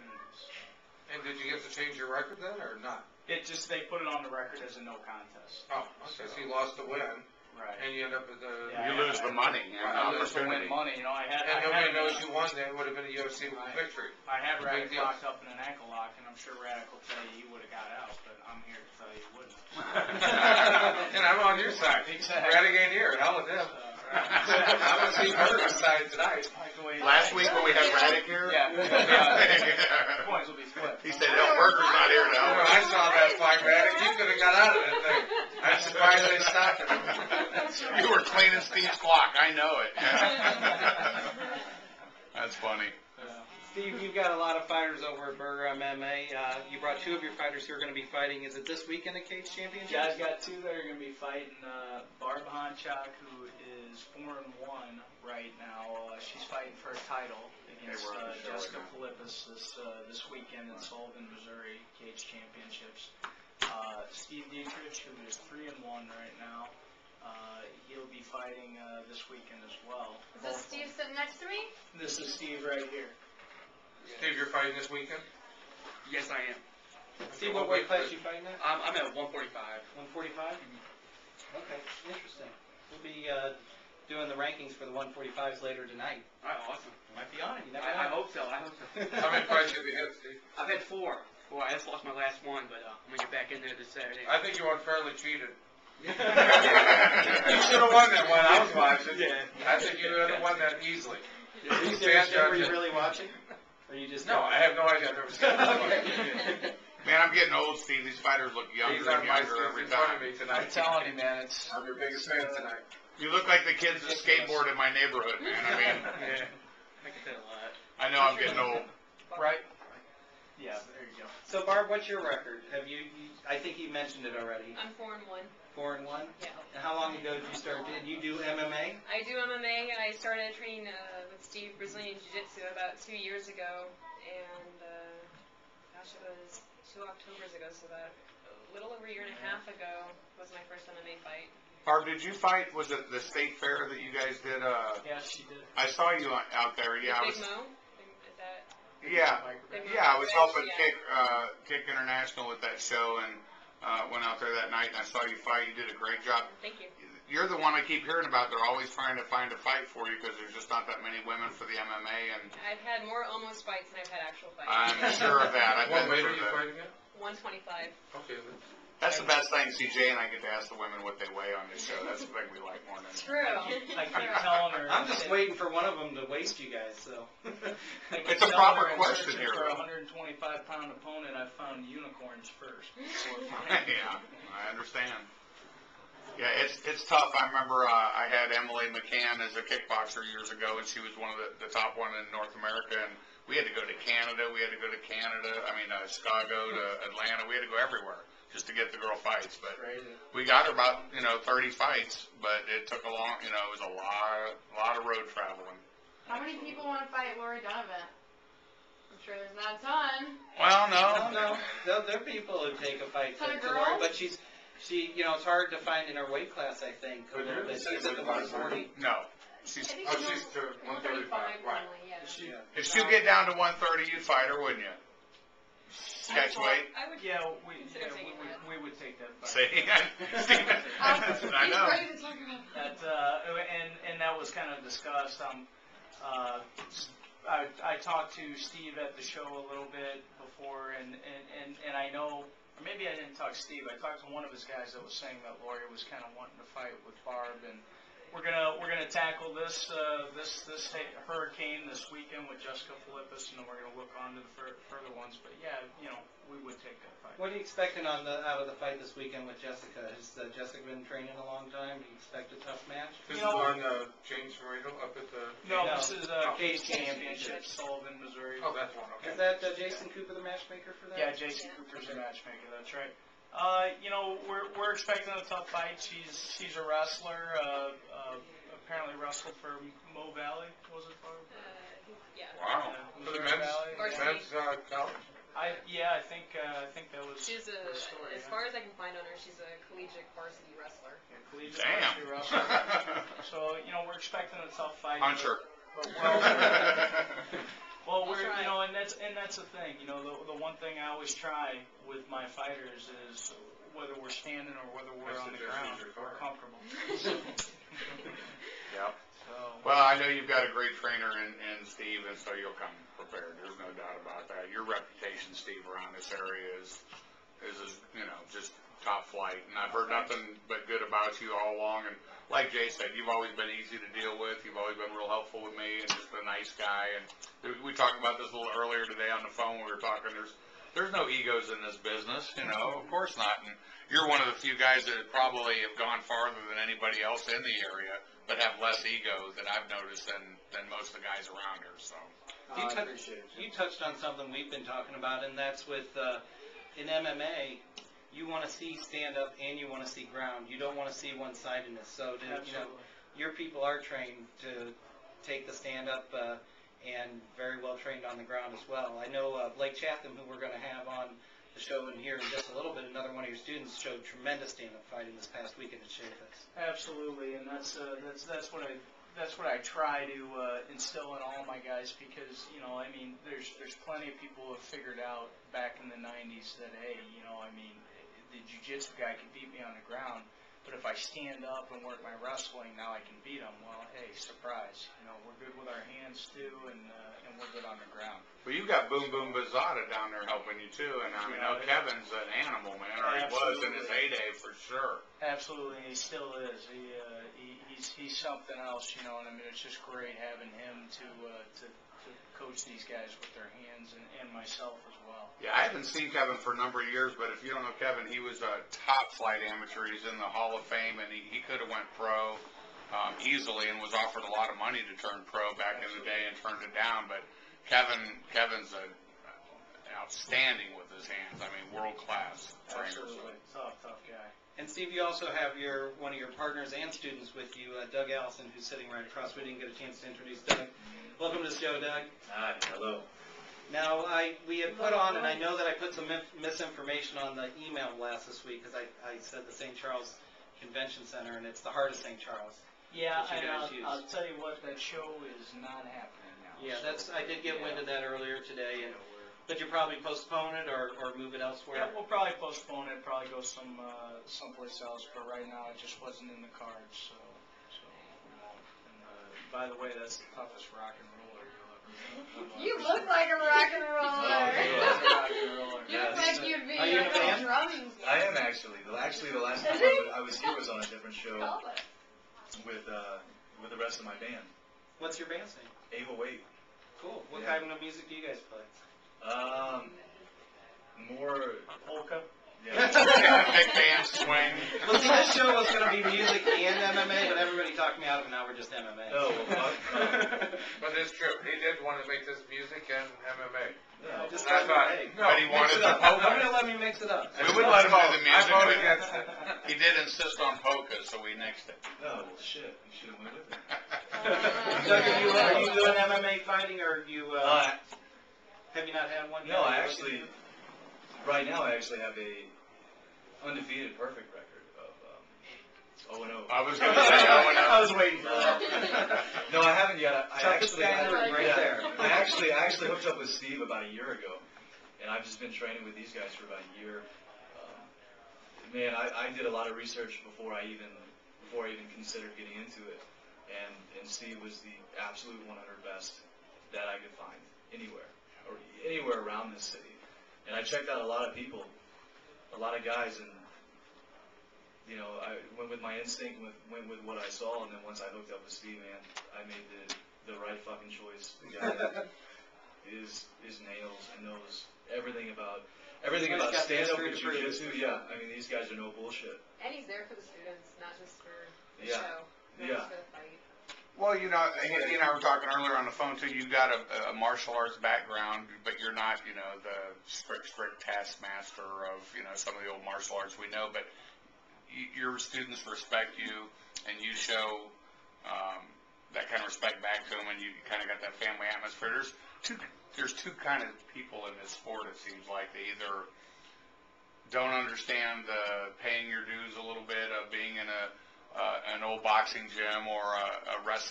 opportunities. And did you get to change your record then, or not? It just, they put it on the record as a no contest. Oh, okay, so you lost the win. Right. And you end up at the... You lose the money. I lose the win money, you know, I had... And nobody knows you won, then it would have been a UFC victory. I had Radic locked up in an ankle lock, and I'm sure Radic will tell you he would have got out, but I'm here to tell you he wouldn't. And I'm on your side. Exactly. Radic ain't here, hell with him. I'm going to see Burger's side tonight. Last week when we had Radic here? Yeah. Points will be split. He said, no, Burger's not here now. I saw that fight, Radic. You could have got out of that thing. I'm surprised they stopped him. You were cleaning Steve's clock. I know it. That's funny. Steve, you've got a lot of fighters over at Burger MMA. You brought two of your fighters who are going to be fighting. Is it this weekend at Cage Championship? Yeah, I've got two that are going to be fighting. Barb Honchak, who is 4-1 right now. She's fighting for a title against Jessica Philippus this weekend in Sullivan, Missouri, Cage Championships. Steve Dietrich, who is 3-1 right now. He'll be fighting this weekend as well. Is this Steve sitting next to me? This is Steve right here. Steve, you're fighting this weekend? Yes, I am. Steve, what weight class are you fighting at? I'm at 145. 145? Okay, interesting. We'll be doing the rankings for the 145s later tonight. All right, awesome. Might be on it. You never I know. hope so. I hope so. How many fights have you had, Steve? I've had four. I just lost my last one, but I'm going to get back in there this Saturday. I think you unfairly cheated. You should have won that one. I was watching. Yeah. I think you would have won that easily. Are you serious? Were you really watching? Or you just... No, I have no idea. I've never seen it. Man, I'm getting old, Steve. These fighters look younger and younger every time. I'm telling you, man, I'm your biggest fan tonight. You look like the kids that skateboard in my neighborhood, man. I mean, Yeah, I get that a lot. I know I'm getting old. right? Yeah, there you go. So, Barb, what's your record? Have you I think you mentioned it already. I'm 4-1. 4-1? Yeah. And how long ago did you start? Did you do MMA? I do MMA. I started training with Steve Brazilian Jiu-Jitsu about 2 years ago, and gosh, it was 2 Octobers ago, so about a little over a year and a half ago was my first MMA fight. Barb, did you fight? Was it the state fair that you guys did? Yeah, she did. I saw you out there. Yeah, I was. Big Mo? Is that? Yeah, Big Mo yeah. I was helping Yeah. Kick International with that show, and went out there that night, and I saw you fight. You did a great job. Thank you. You're the one I keep hearing about. They're always trying to find a fight for you because there's just not that many women for the MMA. And I've had more almost fights than I've had actual fights. I'm sure of that. What weight are you fighting at? 125. Okay. That's the best thing. CJ and I get to ask the women what they weigh on this show. That's the thing we like more than anything. True. I keep telling her. I'm just waiting for one of them to waste you guys, so. It's a proper question here. For a 125-pound opponent, I've found unicorns first. Yeah, I understand. Yeah, it's tough. I remember I had Emily McCann as a kickboxer years ago, and she was one of the top one in North America, and we had to go to Canada. We had to go to Chicago to Atlanta. We had to go everywhere just to get the girl fights. But we got her about 30 fights, but it took a long, it was a lot of road traveling. How many people want to fight Lori Donovan? I'm sure there's not a ton. Well, no. There are people who take a fight Ton of to Lori, girls? but she, it's hard to find in her weight class, I think. A little bit. She's at the 140. No. She's, I think she's to 135. Right. Yeah. If you get down to 130, you'd fight her, wouldn't you? Catch weight? I would consider taking that. we would take that fight. See, Steven, I know. He's ready to talk about And that was kind of discussed. I talked to Steve at the show a little bit before, and I know, or maybe I didn't talk to Steve. I talked to one of his guys that was saying that Lori was kind of wanting to fight with Barb, and we're gonna tackle this hurricane this weekend with Jessica Philippus, and then we're gonna look on to the further ones. But yeah, we would take that fight. What are you expecting out of the fight this weekend with Jessica? Has Jessica been training a long time? Do you expect a tough match? This is on James Moreno up at the... No, this is Cage Championship, Sullivan, Missouri. Oh, that's one, okay. Is that Jason Cooper, the matchmaker for that? Yeah, Jason Cooper's the matchmaker, that's right. We're expecting a tough fight. She's a wrestler, apparently wrestled for Mo Valley, was it, Barb? Yeah. Wow. For the men's college? I think that was She's the story. as far as I can find on her, she's a collegiate varsity wrestler. Yeah, collegiate Damn. varsity wrestler. So, we're expecting a tough fight. Punch her. Well, we're, and that's that's the thing, you know, the one thing I always try with my fighters is whether we're standing or whether we're on the ground, we're comfortable. Yep. So, Well, I know you've got a great trainer in Steve, and so you'll come prepared. There's no doubt about that. Your reputation, Steve, around this area is you know, just top flight. And I've heard nothing but good about you all along. And like Jay said, you've always been easy to deal with. You've always been real helpful with me and just a nice guy. And we talked about this a little earlier today on the phone when we were talking. There's no egos in this business, you know, of course not. And you're one of the few guys that probably have gone farther than anybody else in the area, but have less ego that I've noticed than most of the guys around here. So You touched on something we've been talking about, and that's with in MMA, you want to see stand-up and you want to see ground. You don't want to see one-sidedness. So, you know, your people are trained to take the stand-up and very well trained on the ground as well. I know Blake Chatham, who we're going to have on the show in here in just a little bit, another one of your students, showed tremendous stand-up fighting this past weekend at Shayfest. absolutely, and that's what I try to instill in all my guys, because, you know, I mean, there's plenty of people who have figured out back in the 90s that, hey, you know, I mean, the jiu-jitsu guy can beat me on the ground, but if I stand up and work my wrestling, now I can beat him. Well, hey, surprise, you know, we're good with our hands too, and we're good on the ground. well, you've got Boom Boom Bazada down there helping you too, and I mean, Yeah, Kevin's an animal, man, or he was in his heyday for sure. Absolutely, he still is. He's something else, you know, and I mean, it's just great having him to coach these guys with their hands, and myself as well. Yeah, I haven't seen Kevin for a number of years, but if you don't know Kevin, he was a top flight amateur. He's in the Hall of Fame, and he could have went pro easily and was offered a lot of money to turn pro back in the day and turned it down. But Kevin's outstanding with his hands. I mean, world class trainer. Absolutely, tough guy. And Steve, you also have one of your partners and students with you, Doug Allison, who's sitting right across. We didn't get a chance to introduce Doug. Welcome to the show, Doug. Hi, hello. Now, we had put on, and I know that I put some misinformation on the email blast this week, because I said the St. Charles Convention Center, and it's the heart of St. Charles. Yeah, that you and guys use. I'll tell you what, that show is not happening now. Yeah, so, I did get wind of that earlier today, but you probably postpone it or move it elsewhere? Yeah, we'll probably postpone it, probably go someplace else, but right now it just wasn't in the cards, so we won't. And by the way, that's the toughest rock and roller you'll ever meet. You look like a rock and roller. Rock and roller. You look like you'd be Are you a on fan? a drumming. I am actually. Actually, the last time I was here was on a different show with the rest of my band. What's your band's name? Ava Wade. Cool. What Yeah. kind of music do you guys play? More. Polka. Yeah. Big band swing. Well, see, this show was going to be music and MMA, but everybody talked me out of it. Now we're just MMA. No, But it's true, he did want to make this music and MMA. I just And I thought, hey, no, But he wanted the I'm polka. going to let me mix it up. We would let him do the I music. vote but against it. He did insist on polka, so we nixed it. no, well, shit. You should have went with it. Doug, are you doing MMA fighting, or have you not had one? No, right now I actually have a undefeated perfect record of 0-0. I was going to say, I was waiting for that. No, I haven't yet. I actually hooked up with Steve about a year ago, and I've just been training with these guys for about a year. Man, I did a lot of research before I even considered getting into it, and Steve was the absolute 100 best that I could find anywhere around this city. And I checked out a lot of people, a lot of guys, and you know, I went with my instinct, went with what I saw, and then once I hooked up with Steve, man, I made the right fucking choice. The guy that is nails and knows everything about stand-up and jiu-jitsu. Yeah, I mean, these guys are no bullshit. And he's there for the students, not just for the Yeah. show, not Yeah. just for the fight. Well, you know, he and I were talking earlier on the phone too. You've got a martial arts background, but you're not, you know, the strict taskmaster of, you know, some of the old martial arts we know. But your students respect you, and you show that kind of respect back to them, and you kind of got that family atmosphere. There's two kind of people in this sport. It seems like they either don't understand the paying your dues a little bit of being in an old boxing gym or a wrestling